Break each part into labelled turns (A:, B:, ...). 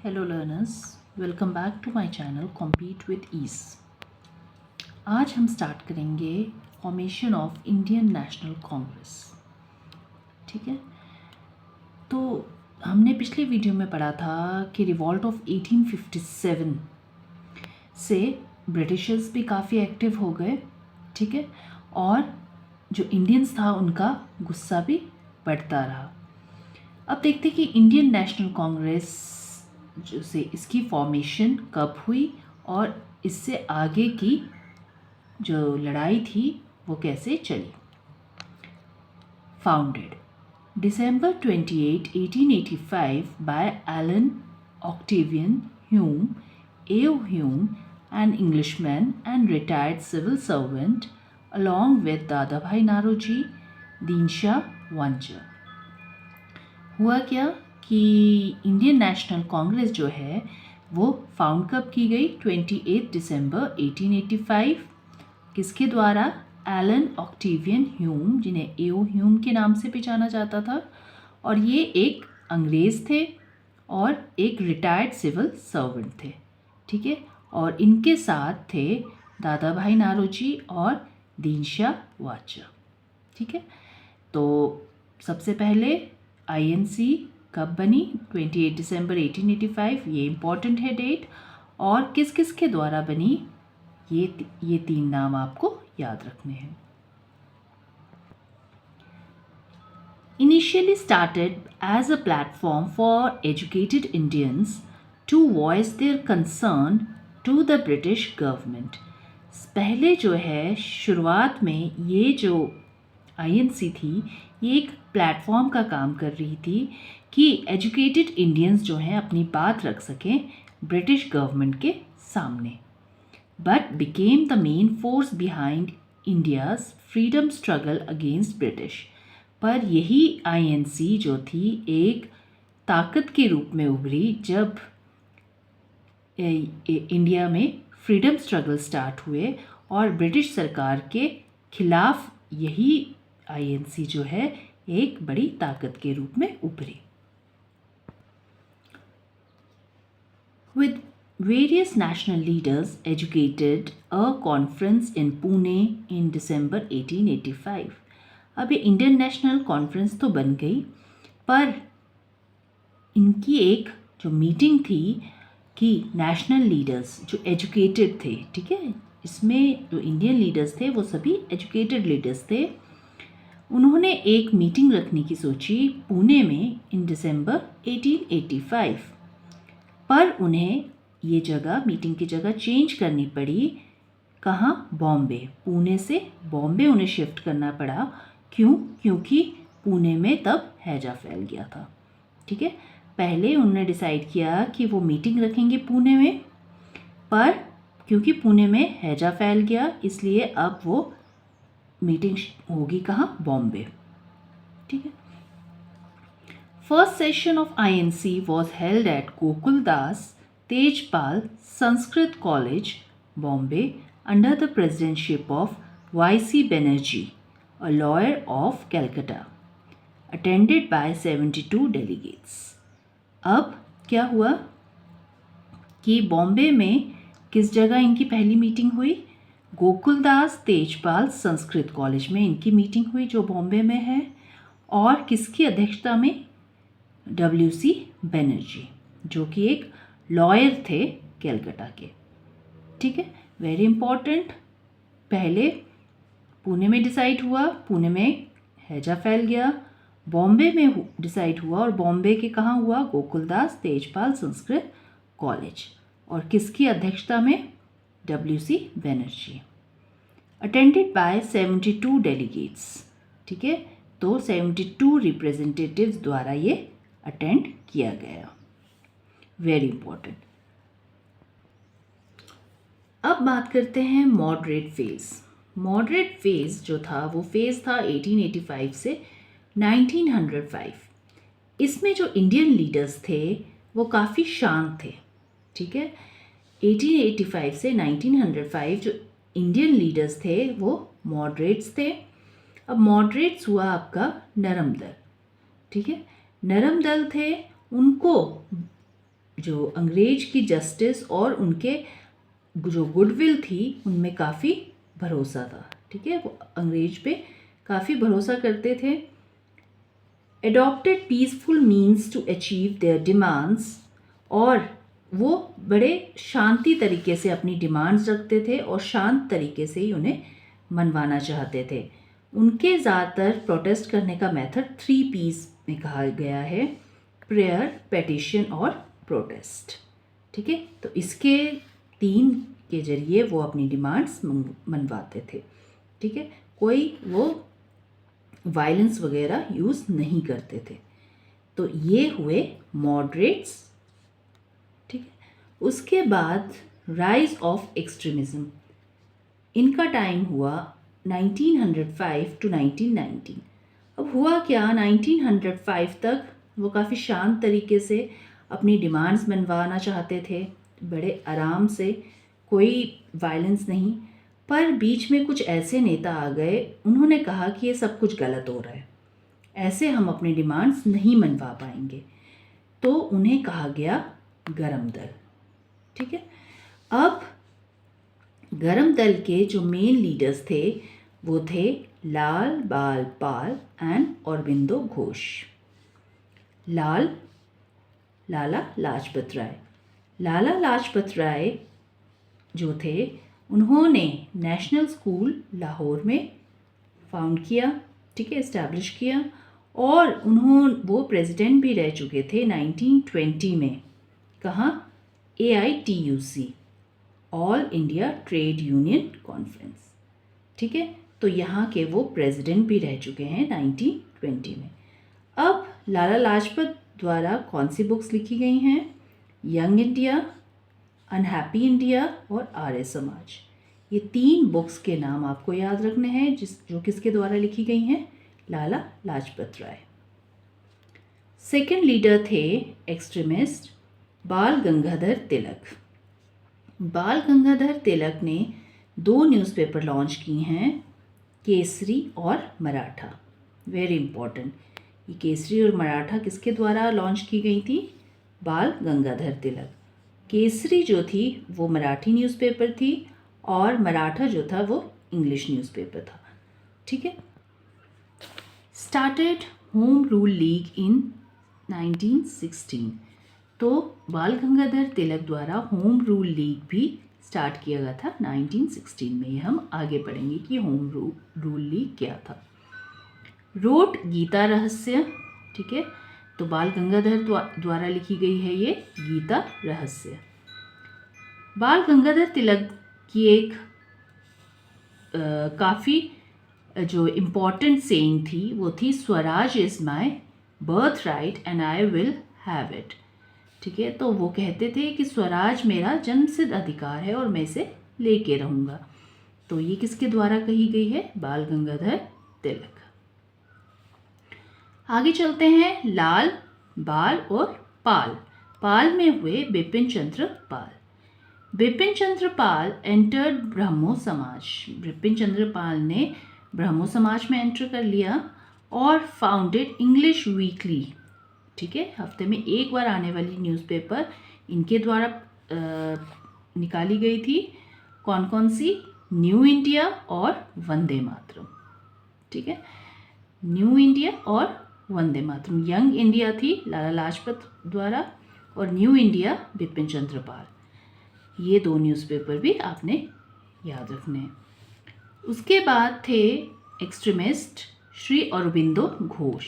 A: Hello learners, welcome back to my channel compete with ease. आज हम start करेंगे formation of Indian National Congress. ठीक है, तो हमने पिछले वीडियो में पढ़ा था कि रिवॉल्ट ऑफ 1857 से ब्रिटिशर्स भी काफ़ी एक्टिव हो गए। ठीक है, और जो इंडियंस था उनका गुस्सा भी बढ़ता रहा। अब देखते हैं कि इंडियन नेशनल कांग्रेस जो से इसकी फॉर्मेशन कब हुई और इससे आगे की जो लड़ाई थी वो कैसे चली। Founded December 28, 1885 by Alan Octavian Hume, A.O. Hume, an Englishman and retired civil servant, along with Dadabhai Naroji, Dinsha Wancha। हुआ क्या कि इंडियन नेशनल कांग्रेस जो है वो फाउंड कब की गई? 28 दिसंबर 1885। किसके द्वारा? एलन ऑक्टेवियन ह्यूम, जिन्हें एओ ह्यूम के नाम से भी जाना जाता था, और ये एक अंग्रेज़ थे और एक रिटायर्ड सिविल सर्वेंट थे। ठीक है, और इनके साथ थे दादा भाई नारोजी और दीनशा वाचा। ठीक है, तो सबसे पहले आईएनसी कब बनी? 28 दिसंबर 1885, ये इम्पॉर्टेंट है डेट। और किस किस के द्वारा बनी? ये तीन नाम आपको याद रखने हैं। Initially started as a platform for educated Indians to voice their concern to the British government। पहले जो है शुरुआत में ये जो आईएनसी थी ये एक प्लेटफॉर्म का काम कर रही थी कि एजुकेटेड इंडियंस जो हैं अपनी बात रख सकें ब्रिटिश गवर्नमेंट के सामने, but became the main force behind India's freedom struggle against British. पर यही आईएनसी जो थी एक ताकत के रूप में उभरी जब इंडिया में फ्रीडम स्ट्रगल स्टार्ट हुए और ब्रिटिश सरकार के खिलाफ यही आईएनसी जो है एक बड़ी ताकत के रूप में उभरी। With various national leaders educated a conference in Pune in December 1885। अब ये इंडियन नेशनल कॉन्फ्रेंस तो बन गई, पर इनकी एक जो मीटिंग थी कि नेशनल लीडर्स जो एजुकेटेड थे, ठीक है, इसमें जो इंडियन लीडर्स थे वो सभी एजुकेटेड लीडर्स थे, उन्होंने एक मीटिंग रखने की सोची पुणे में इन दिसंबर 1885। पर उन्हें ये जगह, मीटिंग की जगह चेंज करनी पड़ी। कहाँ? बॉम्बे। पुणे से बॉम्बे उन्हें शिफ्ट करना पड़ा। क्यों? क्योंकि पुणे में तब हैजा फैल गया था। ठीक है, पहले उन्होंने डिसाइड किया कि वो मीटिंग रखेंगे पुणे में, पर क्योंकि पुणे में हैजा फैल गया इसलिए अब वो मीटिंग होगी कहाँ? बॉम्बे। ठीक है, first session of INC was held at Gokuldas Tejpal Sanskrit college, Bombay, under the presidentship of Y C. Banerjee, a lawyer of Calcutta, attended by 72 delegates। अब क्या हुआ कि बॉम्बे में किस जगह इनकी पहली मीटिंग हुई? गोकुलदास तेजपाल संस्कृत कॉलेज में इनकी मीटिंग हुई जो बॉम्बे में है, और किसकी अध्यक्षता में? W.C. बनर्जी, जो कि एक लॉयर थे कैलकाटा के। ठीक है, वेरी इंपॉर्टेंट। पहले पुणे में डिसाइड हुआ, पुणे में हैजा फैल गया, बॉम्बे में डिसाइड हुआ, और बॉम्बे के कहाँ हुआ? गोकुलदास तेजपाल संस्कृत कॉलेज, और किसकी अध्यक्षता में? W.C. Banerjee, attended by 72 delegates. ठीक है, तो 72 रिप्रेजेंटेटिव्स द्वारा ये अटेंड किया गया। Very important. अब बात करते हैं मॉडरेट फेज। मॉडरेट फेज जो था वो फेज था 1885 से 1905। इसमें जो इंडियन लीडर्स थे वो काफ़ी शांत थे। ठीक है, 1885 से 1905 जो इंडियन लीडर्स थे वो मॉडरेट्स थे। अब मॉडरेट्स हुआ आपका नरम दल। ठीक है, नरम दल थे, उनको जो अंग्रेज की जस्टिस और उनके जो गुडविल थी उनमें काफ़ी भरोसा था। ठीक है, वो अंग्रेज पे काफ़ी भरोसा करते थे। Adopted peaceful means to achieve their demands, और वो बड़े शांति तरीके से अपनी डिमांड्स रखते थे और शांत तरीके से ही उन्हें मनवाना चाहते थे। उनके ज़्यादातर प्रोटेस्ट करने का मेथड 3 Ps में कहा गया है, प्रेयर, पेटिशन और प्रोटेस्ट। ठीक है, तो इसके 3 के जरिए वो अपनी डिमांड्स मनवाते थे। ठीक है, कोई वो वायलेंस वगैरह यूज़ नहीं करते थे। तो ये हुए मॉडरेट्स। ठीक है, उसके बाद राइज ऑफ एक्सट्रीमिज्म, इनका टाइम हुआ 1905 टू 1919। अब हुआ क्या, 1905 तक वो काफ़ी शांत तरीके से अपनी डिमांड्स मनवाना चाहते थे, बड़े आराम से, कोई वायलेंस नहीं। पर बीच में कुछ ऐसे नेता आ गए, उन्होंने कहा कि ये सब कुछ गलत हो रहा है, ऐसे हम अपनी डिमांड्स नहीं मनवा पाएंगे। तो उन्हें कहा गया गरम दल। ठीक है, अब गरम दल के जो मेन लीडर्स थे वो थे लाल बाल पाल एंड अरबिंदो घोष। लाला लाजपत राय। लाला लाजपत राय जो थे, उन्होंने नेशनल स्कूल लाहौर में फाउंड किया। ठीक है, इस्टेब्लिश किया, और वो प्रेसिडेंट भी रह चुके थे 1920 में। कहाँ? AITUC, all India trade union conference. ठीक है, तो यहाँ के वो प्रेसिडेंट भी रह चुके हैं 1920 में। अब लाला लाजपत द्वारा कौन सी बुक्स लिखी गई हैं? यंग इंडिया, अनहैप्पी इंडिया और आर्य समाज। ये 3 बुक्स के नाम आपको याद रखने हैं, जो किसके द्वारा लिखी गई हैं? लाला लाजपत राय। सेकेंड लीडर थे एक्सट्रीमिस्ट बाल गंगाधर तिलक। बाल गंगाधर तिलक ने 2 न्यूज़पेपर लॉन्च की हैं, केसरी और मराठा। वेरी इंपॉर्टेंट, ये केसरी और मराठा किसके द्वारा लॉन्च की गई थी? बाल गंगाधर तिलक। केसरी जो थी वो मराठी न्यूज़पेपर थी, और मराठा जो था वो इंग्लिश न्यूज़पेपर था। ठीक है, स्टार्टेड होम रूल लीग इन 1916। तो बाल गंगाधर तिलक द्वारा होम रूल लीग भी स्टार्ट किया गया था 1916 में। ये हम आगे पढ़ेंगे कि होम रूल लीग क्या था। रोट गीता रहस्य। ठीक है, तो बाल गंगाधर द्वारा लिखी गई है ये गीता रहस्य। बाल गंगाधर तिलक की एक काफ़ी जो इम्पॉर्टेंट सेइंग थी वो थी, Swaraj is my birth right and I will have it. ठीक है, तो वो कहते थे कि स्वराज मेरा जन्मसिद्ध अधिकार है और मैं इसे लेके रहूँगा। तो ये किसके द्वारा कही गई है? बाल गंगाधर तिलक। आगे चलते हैं, लाल, बाल और पाल। पाल में हुए बिपिन चंद्र पाल। बिपिन चंद्र पाल एंटर्ड ब्रह्मो समाज। बिपिन चंद्र पाल ने ब्रह्मो समाज में एंटर कर लिया और फाउंडेड इंग्लिश वीकली। ठीक है, हफ्ते में एक बार आने वाली न्यूज़पेपर इनके द्वारा निकाली गई थी। कौन कौन सी? न्यू इंडिया और वंदे मातरम। ठीक है, न्यू इंडिया और वंदे मातरम। यंग इंडिया थी लाला लाजपत द्वारा, और न्यू इंडिया बिपिन चंद्र पाल। ये 2 न्यूज़पेपर भी आपने याद रखने हैं। उसके बाद थे एक्सट्रीमिस्ट श्री अरबिंदो घोष।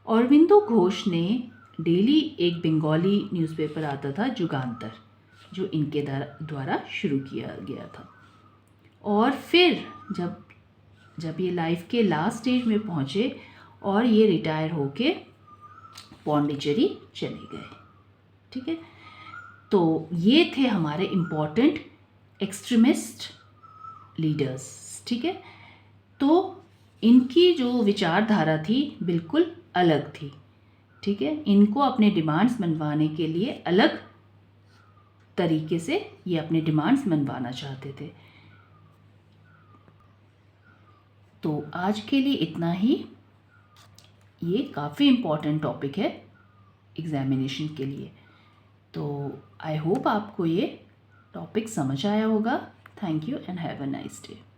A: अरबिंदो घोष ने डेली एक बंगाली न्यूज़पेपर आता था जुगांतर, जो इनके द्वारा शुरू किया गया था। और फिर जब ये लाइफ के लास्ट स्टेज में पहुँचे और ये रिटायर होके पौंडीचेरी चले गए। ठीक है, तो ये थे हमारे इम्पॉर्टेंट एक्सट्रीमिस्ट लीडर्स। ठीक है, तो इनकी जो विचारधारा थी बिल्कुल अलग थी। ठीक है, इनको अपने डिमांड्स मनवाने के लिए अलग तरीके से ये अपने डिमांड्स मनवाना चाहते थे। तो आज के लिए इतना ही। ये काफ़ी इम्पॉर्टेंट टॉपिक है एग्जामिनेशन के लिए। तो आई होप आपको ये टॉपिक समझ आया होगा. Thank you and have a nice day.